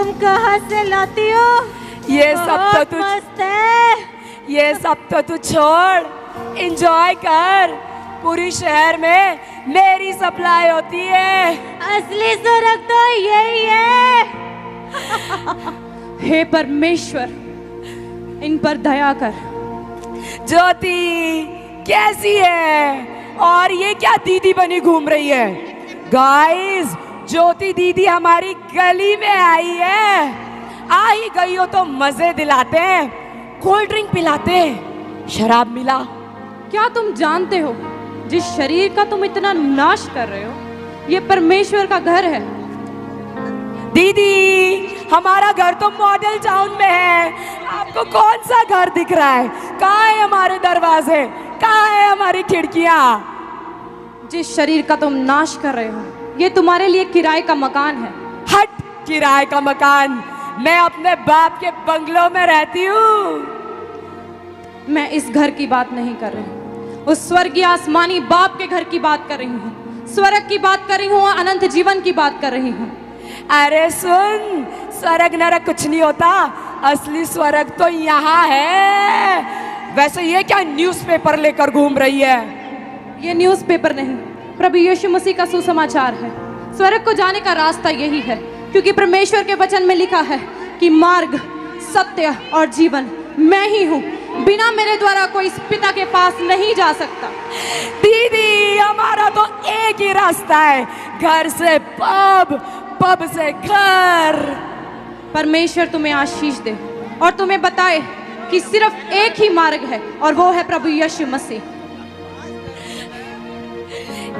तुम कहाँ से लाती हो? ये सब तो मस्त है। ये सब तो तू छोड़, एंजॉय कर। पूरी शहर में मेरी सप्लाई होती है। असली सुरग तो यही है। हे परमेश्वर, इन पर दया कर। ज्योति कैसी है? और ये क्या दीदी बनी घूम रही है? गाइस, ज्योति दीदी हमारी गली में आई है। आ ही गई हो तो मजे दिलाते हैं, कोल्ड ड्रिंक पिलाते हैं, शराब मिला। क्या तुम जानते हो जिस शरीर का तुम इतना नाश कर रहे हो, ये परमेश्वर का घर है। दीदी, हमारा घर तो मॉडल टाउन में है, आपको कौन सा घर दिख रहा है? कहाँ है हमारे दरवाजे? कहाँ है हमारी खिड़कियाँ? जिस शरीर का तुम नाश कर रहे हो, ये तुम्हारे लिए किराए का मकान है। हट, किराए का मकान? मैं अपने बाप के बंगलों में रहती हूँ। मैं इस घर की बात नहीं कर रही हूँ, उस स्वर्गीय आसमानी बाप के घर की बात कर रही हूँ, स्वर्ग की बात कर रही हूँ, अनंत जीवन की बात कर रही हूँ। अरे सुन, स्वर्ग नरक कुछ नहीं होता, असली स्वर्ग तो यहाँ है। वैसे ये क्या न्यूज़पेपर लेकर घूम रही है? ये न्यूज़पेपर नहीं, प्रभु यीशु मसीह का सुसमाचार है। स्वर्ग को जाने का रास्ता यही है, क्योंकि परमेश्वर के वचन में लिखा है कि मार्ग, सत्य और जीवन मैं ही हूँ। बिना मेरे द्वारा कोई इस पिता के पास नहीं जा सकता। दीदी, हमारा तो एक ही रास्ता है, घर से पब, पब से घर। परमेश्वर तुम्हें आशीष दे और तुम्हें बताए कि सिर्फ एक ही मार्ग है, और वो है प्रभु यीशु मसीह।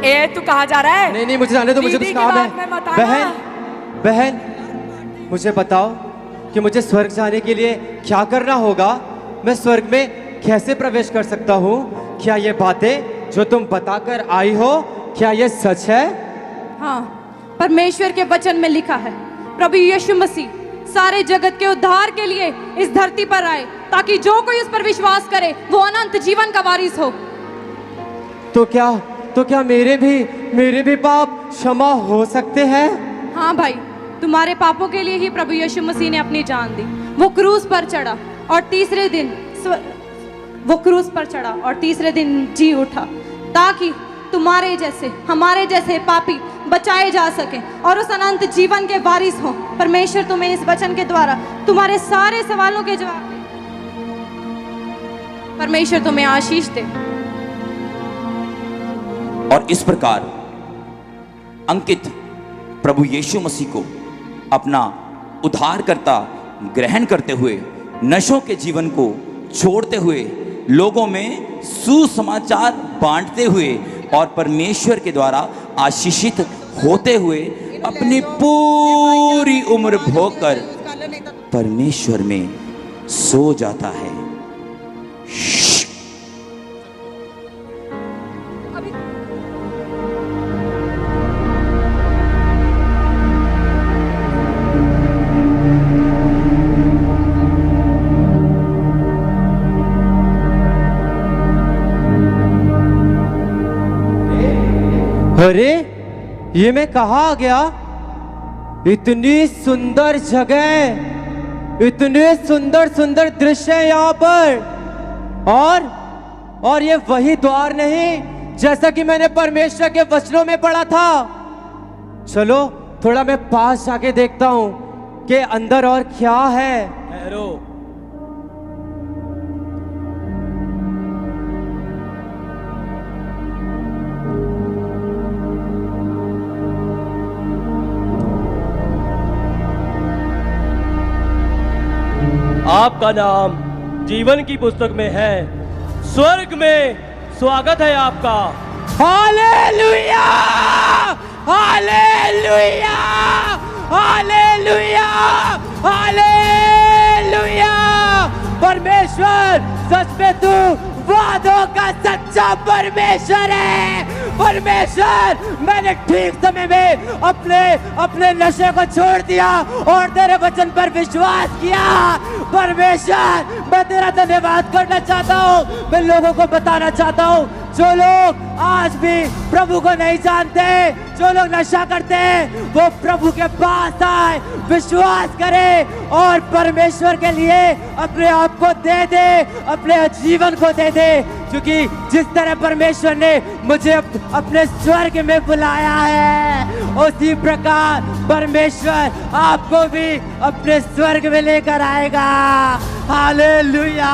ए, तू कहाँ जा रहा है? नहीं, मुझे जाने दो, मुझे कुछ काम है। बहन, बहन, मुझे बताओ कि मुझे स्वर्ग जाने के लिए क्या करना होगा? मैं स्वर्ग में कैसे प्रवेश कर सकता हूँ? क्या ये बातें जो तुम बताकर आई हो, क्या ये सच है? हाँ, परमेश्वर के वचन में लिखा है, प्रभु यीशु मसीह सारे जगत के उद्धार के लिए इस धरती पर आए, ताकि जो कोई उस पर विश्वास करे वो अनंत जीवन का वारिस हो। तो क्या मेरे भी पाप क्षमा हो सकते हैं? हाँ भाई, तुम्हारे पापों के लिए ही प्रभु यीशु मसीह ने अपनी जान दी। वो क्रूस पर चढ़ा और तीसरे दिन जी उठा, ताकि तुम्हारे जैसे, हमारे जैसे पापी बचाए जा सके और उस अनंत जीवन के वारिस हो। परमेश्वर तुम्हें इस वचन के द्वारा तुम्हारे सारे सवालों के जवाब दे। परमेश्वर तुम्हें आशीष दे। और इस प्रकार अंकित प्रभु यीशु मसीह को अपना उद्धारकर्ता ग्रहण करते हुए, नशों के जीवन को छोड़ते हुए, लोगों में सुसमाचार बांटते हुए और परमेश्वर के द्वारा आशीषित होते हुए अपनी पूरी उम्र भोगकर परमेश्वर में सो जाता है। अरे, ये मैं कहाँ आ गया? इतनी सुंदर जगह, इतने सुंदर सुंदर दृश्य है यहाँ पर। और ये वही द्वार नहीं जैसा कि मैंने परमेश्वर के वचनों में पढ़ा था। चलो थोड़ा मैं पास जाके देखता हूँ कि अंदर और क्या है। ठहरो, आपका नाम जीवन की पुस्तक में है। स्वर्ग में स्वागत है आपका। हालेलुया! हालेलुया! हालेलुया! हालेलुया! परमेश्वर सच में तू वादों का सच्चा परमेश्वर है। परमेश्वर, मैंने ठीक समय में अपने नशे को छोड़ दिया और तेरे वचन पर विश्वास किया। परमेश्वर, मैं तेरा धन्यवाद करना चाहता हूँ। मैं लोगों को बताना चाहता हूँ जो लोग आज भी प्रभु को नहीं जानते, जो लोग नशा करते हैं, वो प्रभु के पास आए, विश्वास करे और परमेश्वर के लिए अपने आप को दे दे, अपने जीवन को दे दे। क्योंकि जिस तरह परमेश्वर ने मुझे अपने स्वर्ग में बुलाया है, उसी प्रकार परमेश्वर आपको भी अपने स्वर्ग में लेकर आएगा। Hallelujah,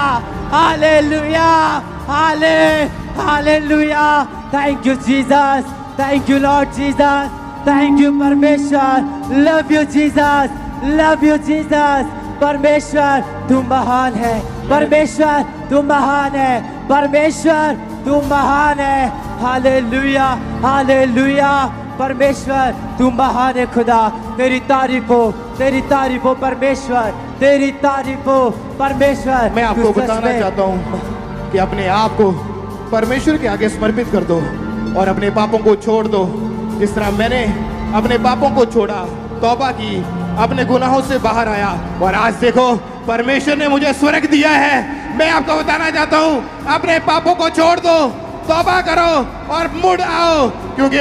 hallelujah, hallelujah. Thank you Jesus, thank you Lord Jesus, thank you परमेश्वर। Love you Jesus, love you Jesus. परमेश्वर तू महान है, परमेश्वर तू महान है, परमेश्वर तू महान है। Hallelujah, hallelujah. परमेश्वर तू महान है खुदा। तेरी तारीफ हो, तेरी तारीफ हो परमेश्वर, तेरी तारीफ हो परमेश्वर। मैं आपको बताना चाहता हूँ कि अपने आप को परमेश्वर के आगे समर्पित कर दो और अपने पापों को छोड़ दो। जिस तरह मैंने अपने पापों को छोड़ा, तौबा की, अपने गुनाहों से बाहर आया और आज देखो परमेश्वर ने मुझे स्वर्ग दिया है। मैं आपको बताना चाहता हूँ, अपने पापों को छोड़ दो, तौबा करो और मुड़ आओ, क्योंकि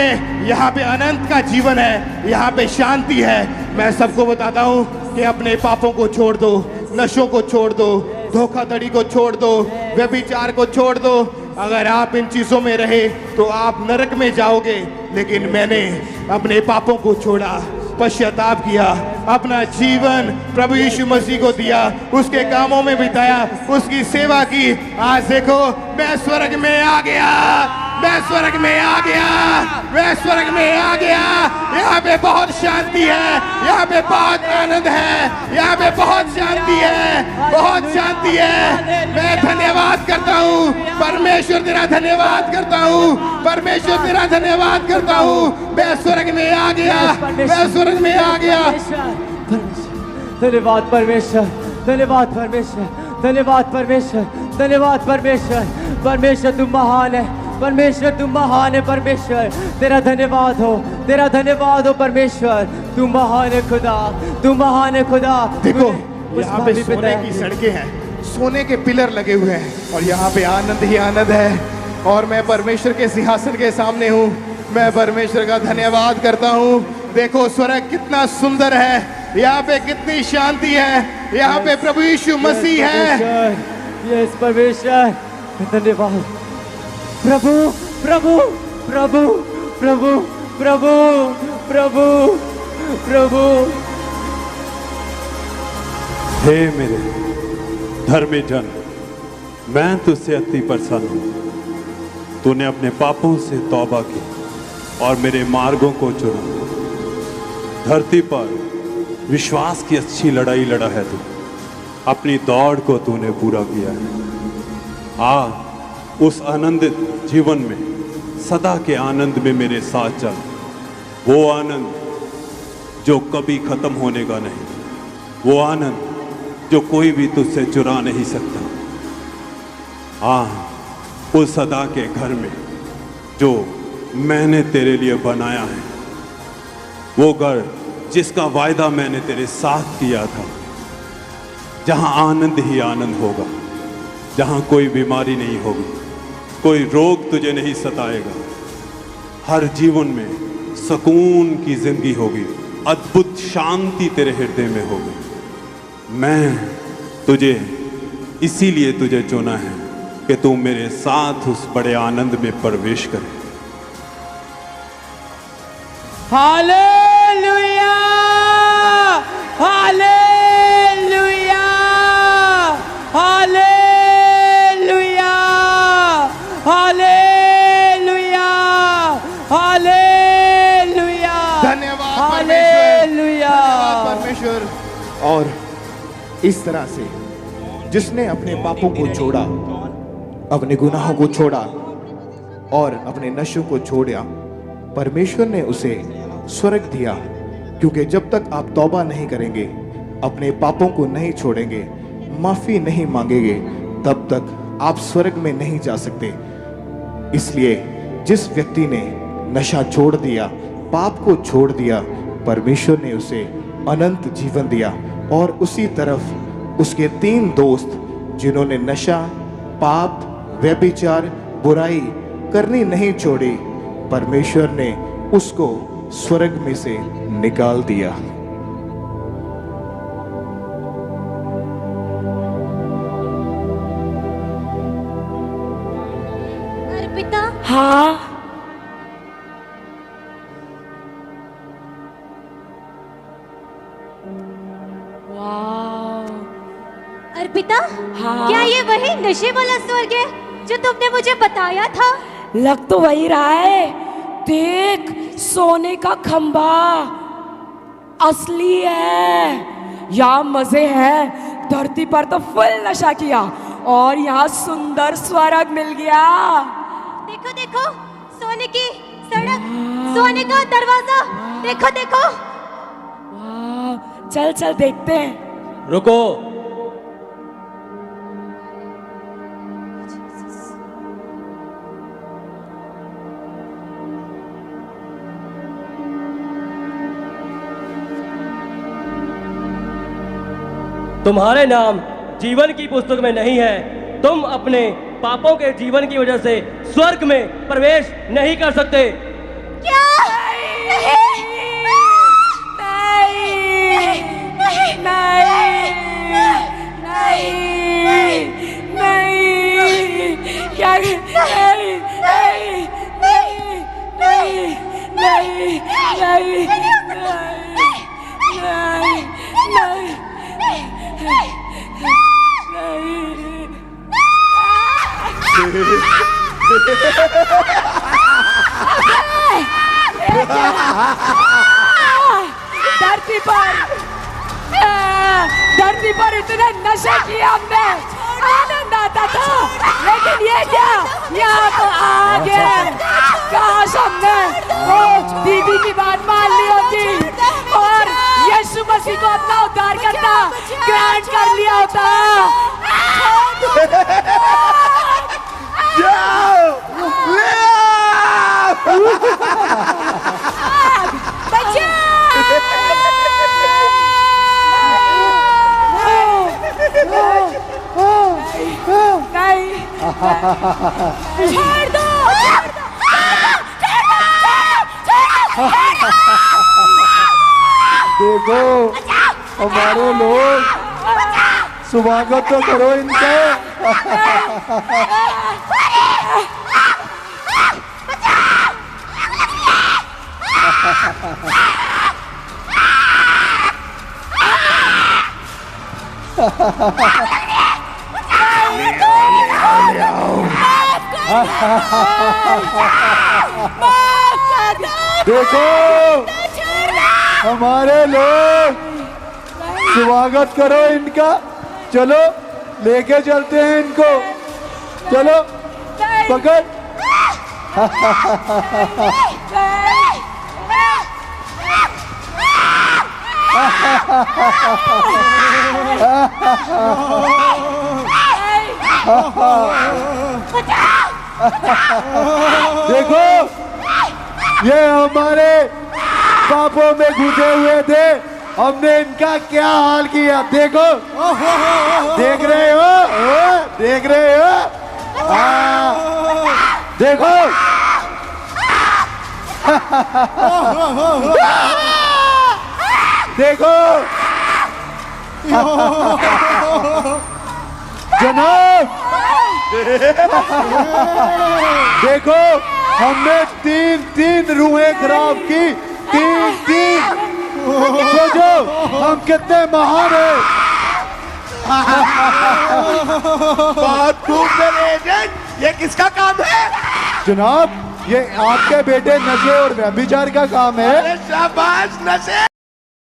यहाँ पे अनंत का जीवन है, यहाँ पे शांति है। मैं सबको बताता हूँ कि अपने पापों को छोड़ दो, नशों को छोड़ दो, धोखाधड़ी को छोड़ दो, व्यभिचार को छोड़ दो। अगर आप इन चीजों में रहे तो आप नरक में जाओगे, लेकिन मैंने अपने पापों को छोड़ा, पश्चाताप किया, अपना जीवन प्रभु यीशु मसीह को दिया, उसके कामों में बिताया, उसकी सेवा की। आज देखो मैं स्वर्ग में आ गया, मैं स्वर्ग में आ गया, मैं स्वर्ग में आ गया। यहाँ पे बहुत शांति है, यहाँ पे बहुत आनंद है, यहाँ पे बहुत शांति है, बहुत शांति है। मैं धन्यवाद करता हूँ परमेश्वर, तेरा धन्यवाद करता हूँ परमेश्वर, तेरा धन्यवाद करता हूँ। मैं स्वर्ग में आ गया, मैं स्वर्ग में आ गया। धन्यवाद परमेश्वर, धन्यवाद परमेश्वर, धन्यवाद परमेश्वर, धन्यवाद परमेश्वर। परमेश्वर तुम महान है, परमेश्वर तुम महान है। परमेश्वर तेरा धन्यवाद हो, तेरा धन्यवाद हो परमेश्वर। तू महान है खुदा, तू महान है खुदा। देखो यहाँ पे सोने की सड़कें हैं, सोने के पिलर लगे हुए हैं और यहाँ पे आनंद ही आनंद है। और मैं परमेश्वर के सिंहासन के सामने हूँ, मैं परमेश्वर का धन्यवाद करता हूँ। देखो स्वर्ग कितना सुंदर है, यहाँ पे कितनी शांति है, यहाँ पे प्रभु यीशु मसीह है। यस परमेश्वर, धन्यवाद प्रभु, प्रभु, प्रभु, प्रभु, प्रभु, प्रभु, प्रभु। हे मेरे धर्मी जन, मैं तुझसे अति प्रसन्न हूँ। तूने अपने पापों से तौबा की और मेरे मार्गों को चुना। धरती पर विश्वास की अच्छी लड़ाई लड़ा है तू, अपनी दौड़ को तूने पूरा किया है। आ उस आनंदित जीवन में, सदा के आनंद में मेरे साथ चल। वो आनंद जो कभी खत्म होने का नहीं, वो आनंद जो कोई भी तुझसे चुरा नहीं सकता। उस सदा के घर में जो मैंने तेरे लिए बनाया है, वो घर जिसका वायदा मैंने तेरे साथ किया था, जहां आनंद ही आनंद होगा, जहां कोई बीमारी नहीं होगी, कोई रोग तुझे नहीं सताएगा। हर जीवन में सुकून की जिंदगी होगी, अद्भुत शांति तेरे हृदय में होगी। मैं तुझे इसीलिए तुझे चुना है कि तू मेरे साथ उस बड़े आनंद में प्रवेश करे। Hallelujah, hallelujah, hallelujah, hallelujah, hallelujah. धन्यवाद हालेलुया, परमेश्वर। और इस तरह से जिसने अपने पापों को छोड़ा, अपने गुनाहों को छोड़ा और अपने नशों को छोड़ा, परमेश्वर ने उसे स्वर्ग दिया। क्योंकि जब तक आप तौबा नहीं करेंगे, अपने पापों को नहीं छोड़ेंगे, माफी नहीं मांगेंगे, तब तक आप स्वर्ग में नहीं जा सकते। इसलिए जिस व्यक्ति ने नशा छोड़ दिया, पाप को छोड़ दिया, परमेश्वर ने उसे अनंत जीवन दिया। और उसी तरफ उसके 3 दोस्त जिन्होंने नशा, पाप, व्यभिचार, बुराई करनी नहीं छोड़ी, परमेश्वर ने उसको स्वर्ग में से निकाल दिया। अर्पिता, हाँ वाह, अर्पिता, हाँ। क्या ये वही नशे वाला स्वर्ग है जो तुमने मुझे बताया था? लग तो वही रहा है। देख, सोने का खंबा असली है। यहाँ मजे हैं। धरती पर तो फुल नशा किया और यहाँ सुंदर स्वर्ग मिल गया। देखो देखो, सोने की सड़क, सोने का दरवाजा, देखो देखो। वाह, चल चल देखते हैं। रुको, तुम्हारे नाम जीवन की पुस्तक में नहीं है। तुम अपने पापों के जीवन की वजह से स्वर्ग में प्रवेश नहीं कर सकते। क्या? धरती पर इतने नशे किए हमने, आनंद आता था, लेकिन ये क्या, यहाँ तो आ गए। काश हमने वो दीदी की बात मान ली होती और यीशु मसीह को अपना उद्धार करता ग्रांट कर लिया होता। छोड़ दो, देखो हमारे लोग, स्वागत तो करो इनका। देखो हमारे लोग, स्वागत करो इनका। चलो लेके चलते हैं इनको, चलो पकड़। देखो ये हमारे पापों में घुसे हुए थे, हमने इनका क्या हाल किया। देखो, देख रहे हो, देख रहे हो, देखो। देखो जनाब, देखो हमने तीन रूहें खराब की, तीन। सोचो हम कितने महान हैं। बहुत खूब एजेंट, ये किसका काम है? जनाब ये आपके बेटे नशे और व्यभिचार का काम है। शाबाश नशे।